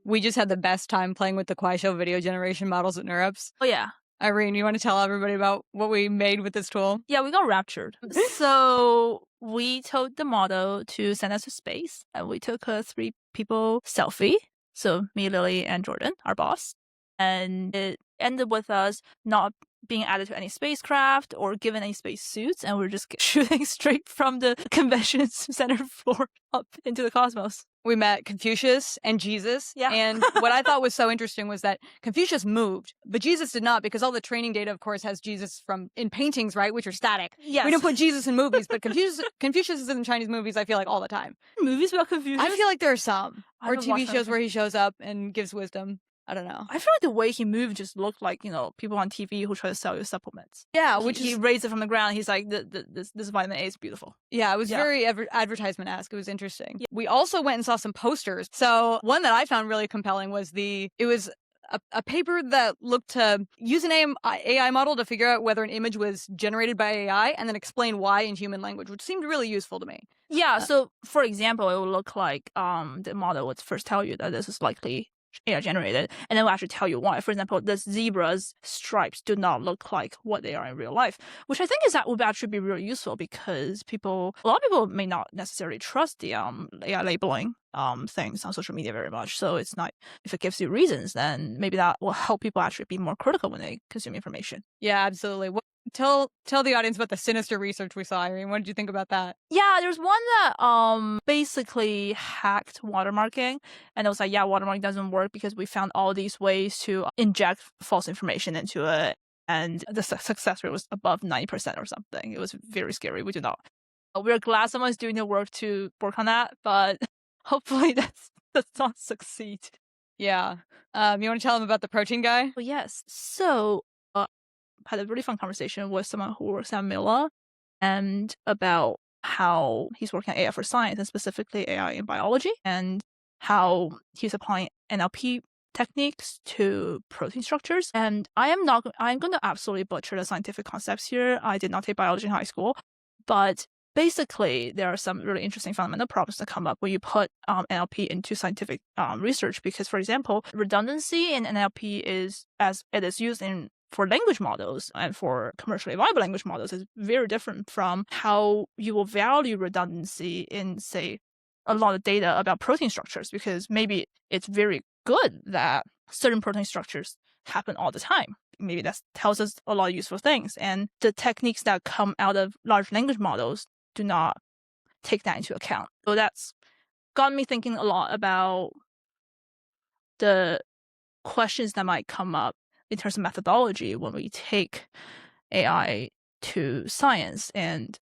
we just had the best time playing with the Kuaishou video generation models at NeurIPS. Oh, yeah. Irene, you want to tell everybody about what we made with this tool? Yeah, we got raptured. So we told the model to send us to space, and we took a 3-people selfie. So me, Lily, and Jordan, our boss. And it ended with us not being added to any spacecraft or given any space suits, and we're just shooting straight from the convention center floor up into the cosmos. We met Confucius and Jesus. Yeah. And what I thought was so interesting was that Confucius moved, but Jesus did not, because all the training data, of course, has Jesus in paintings, right, which are static. Yes. We don't put Jesus in movies, but Confucius is in Chinese movies, I feel like, all the time. Movies about Confucius? I feel like there are some. Or haven't TV watched shows anything. where he shows up and gives wisdom. I don't know. I feel like the way he moved just looked like, people on TV who try to sell you supplements. Yeah, He raised it from the ground. He's like, this vitamin A is beautiful. Yeah, it was very advertisement-esque. It was interesting. Yeah. We also went and saw some posters. So one that I found really compelling was a paper that looked to use an AI model to figure out whether an image was generated by AI and then explain why in human language, which seemed really useful to me. Yeah, so for example, it would look like the model would first tell you that this is likely AI generated, and then will actually tell you why. For example, the zebra's stripes do not look like what they are in real life, which I think would actually be really useful, because a lot of people may not necessarily trust the AI labeling things on social media very much. So it's not, if it gives you reasons, then maybe that will help people actually be more critical when they consume information. Yeah, absolutely. Tell the audience about the Sinister research we saw, Irene. What did you think about that? Yeah, there's one that basically hacked watermarking, and it was like, yeah, watermarking doesn't work because we found all these ways to inject false information into it, and the success rate was above 90% or something. It was very scary. We do not. We're glad someone's doing the work to work on that, but hopefully that does not succeed. Yeah. You want to tell them about the protein guy? Well, yes. So had a really fun conversation with someone who works at Miller, and about how he's working on AI for science, and specifically AI in biology, and how he's applying NLP techniques to protein structures. And I'm going to absolutely butcher the scientific concepts here. I did not take biology in high school, but basically there are some really interesting fundamental problems that come up when you put NLP into scientific research, because, for example, redundancy in NLP is, as it is used for language models and for commercially viable language models, is very different from how you will value redundancy in, say, a lot of data about protein structures, because maybe it's very good that certain protein structures happen all the time. Maybe that tells us a lot of useful things. And the techniques that come out of large language models do not take that into account. So that's got me thinking a lot about the questions that might come up in terms of methodology when we take AI to science, and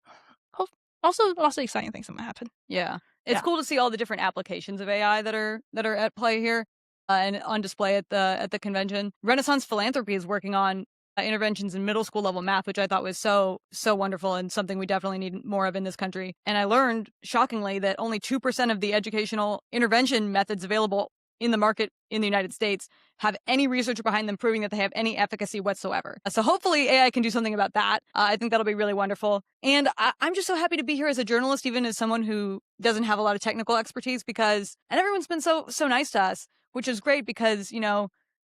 also lots of exciting things that might happen. Yeah. It's cool to see all the different applications of AI that are at play here and on display at the convention. Renaissance Philanthropy is working on interventions in middle school level math, which I thought was so wonderful and something we definitely need more of in this country. And I learned, shockingly, that only 2% of the educational intervention methods available in the market in the United States have any research behind them proving that they have any efficacy whatsoever. So hopefully AI can do something about that. I think that'll be really wonderful. And I'm just so happy to be here as a journalist, even as someone who doesn't have a lot of technical expertise, and everyone's been so nice to us, which is great, because,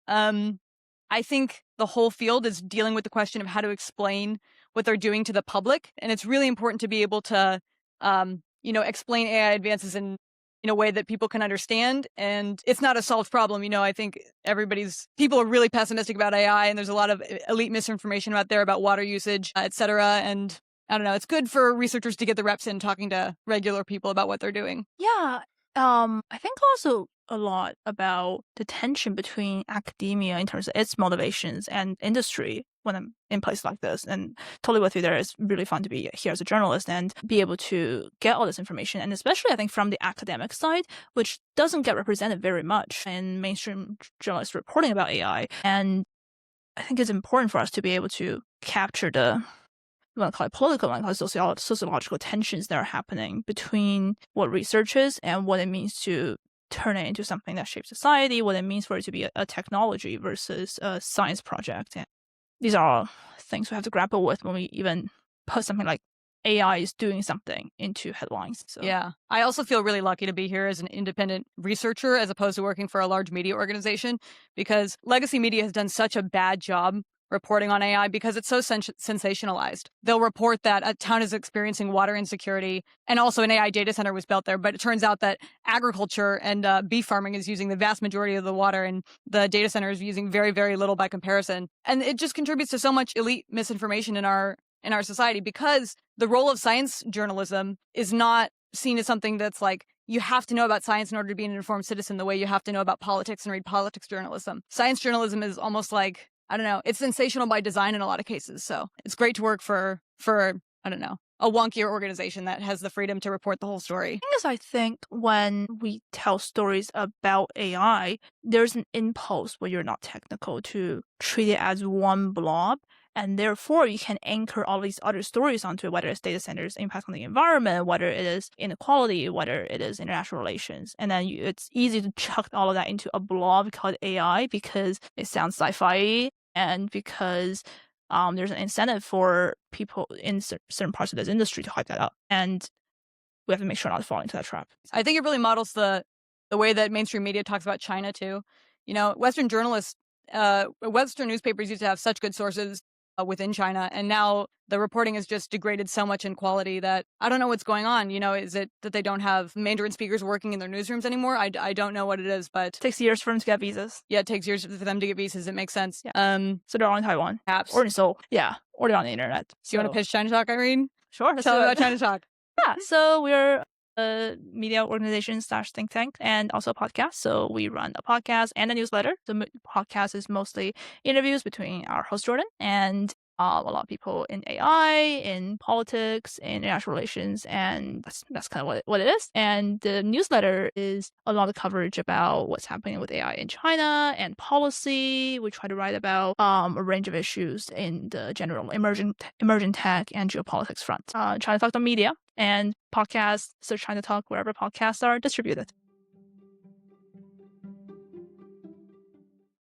I think the whole field is dealing with the question of how to explain what they're doing to the public. And it's really important to be able to, explain AI advances in a way that people can understand. And it's not a solved problem. I think people are really pessimistic about AI, and there's a lot of elite misinformation out there about water usage, et cetera. And I don't know, it's good for researchers to get the reps in talking to regular people about what they're doing. Yeah. I think also a lot about the tension between academia in terms of its motivations and industry when I'm in places like this. And totally with you there. It's really fun to be here as a journalist and be able to get all this information. And especially, I think, from the academic side, which doesn't get represented very much in mainstream journalist reporting about AI. And I think it's important for us to be able to capture the, you want to call it political, you want to call it sociological tensions that are happening between what research is and what it means to turn it into something that shapes society, what it means for it to be a technology versus a science project. And these are all things we have to grapple with when we even put something like AI is doing something into headlines. So Yeah. I also feel really lucky to be here as an independent researcher as opposed to working for a large media organization, because legacy media has done such a bad job reporting on AI because it's so sensationalized. They'll report that a town is experiencing water insecurity and also an AI data center was built there, but it turns out that agriculture and beef farming is using the vast majority of the water and the data center is using very, very little by comparison. And it just contributes to so much elite misinformation in our society, because the role of science journalism is not seen as something that's like, you have to know about science in order to be an informed citizen the way you have to know about politics and read politics journalism. Science journalism is almost like, I don't know, it's sensational by design in a lot of cases. So it's great to work for I don't know, a wonkier organization that has the freedom to report the whole story. thing is, I think when we tell stories about AI, there's an impulse when you're not technical to treat it as one blob. And therefore, you can anchor all these other stories onto it, whether it's data centers' impact on the environment, whether it is inequality, whether it is international relations. And then it's easy to chuck all of that into a blob called AI because it sounds sci-fi and because there's an incentive for people in certain parts of this industry to hype that up. And we have to make sure not to fall into that trap. I think it really models the way that mainstream media talks about China too. You know, Western journalists, Western newspapers used to have such good sources within China, and now the reporting is just degraded so much in quality that I don't know what's going on. You know, is it that they don't have Mandarin speakers working in their newsrooms anymore? I don't know what it is, but It takes years for them to get visas. Yeah, it takes years for them to get visas. It makes sense. Yeah. So they're all in Taiwan. Apps. Or in Seoul. Yeah. Or they're on the internet. So you want to pitch ChinaTalk, Irene? Sure. Tell me about ChinaTalk. Yeah. So we're a media organization / think tank and also a podcast. So we run a podcast and a newsletter. The podcast is mostly interviews between our host Jordan and a lot of people in AI, in politics, in international relations, and that's kind of what it is. And the newsletter is a lot of coverage about what's happening with AI in China and policy. We try to write about a range of issues in the general emerging tech and geopolitics front. ChinaTalk.media and podcasts, search ChinaTalk wherever podcasts are distributed.